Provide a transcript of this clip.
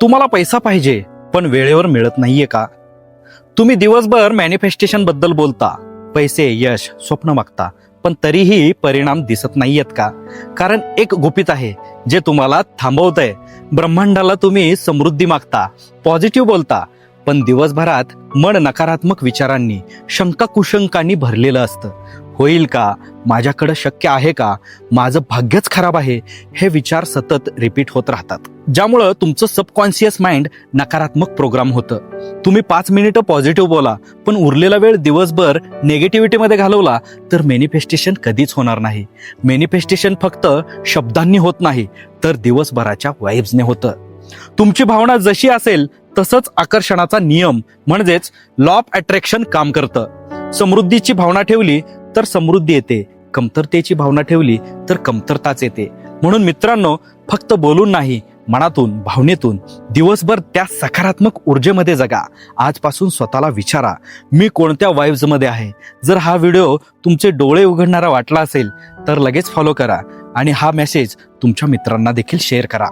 तुम्हाला पैसा पाहिजे पण वेळेवर मिळत नाहीये का? तुम्ही दिवसभर मॅनिफेस्टेशन बद्दल बोलता, पैसे, यश, स्वप्न मागता, पण तरीही परिणाम दिसत नाहीयेत का? कारण एक गुपित आहे जे तुम्हाला थांबवतंय. ब्रह्मांडाला तुम्ही समृद्धी मागता, पॉझिटिव्ह बोलता, पण दिवसभरात मन नकारात्मक विचारांनी, शंका कुशंकांनी भरलेलं असतं. होईल का? माझ्याकडे शक्य आहे का? माझं भाग्यच खराब आहे, हे विचार सतत रिपीट होत राहतात, ज्यामुळं तुमचं सबकॉन्शियस माइंड नकारात्मक प्रोग्राम होतं. तुम्ही 5 मिनिटं पॉझिटिव्ह बोला, पण उरलेला वेळ दिवसभर नेगेटिव्हिटीमध्ये घालवला तर मॅनिफेस्टेशन कधीच होणार नाही. मॅनिफेस्टेशन फक्त शब्दांनी होत नाही, तर दिवसभराच्या वाइब्सने होतं. तुमची भावना जशी असेल तसंच आकर्षणाचा नियम म्हणजेच लॉ ऑफ अट्रॅक्शन काम करतं. समृद्धीची भावना ठेवली तर समृद्धी येते, कमतरतेची भावना ठेवली तर कमतरताच येते. म्हणून मित्रांनो, फक्त बोलून नाही, मनातून, भावनेतून दिवसभर त्या सकारात्मक ऊर्जेमध्ये जगा. आजपासून स्वतःला विचारा, मी कोणत्या वाइब्समध्ये आहे. जर हा व्हिडिओ तुमचे डोळे उघडणारा वाटला असेल तर लगेच फॉलो करा आणि हा मेसेज तुमच्या मित्रांना देखील शेअर करा.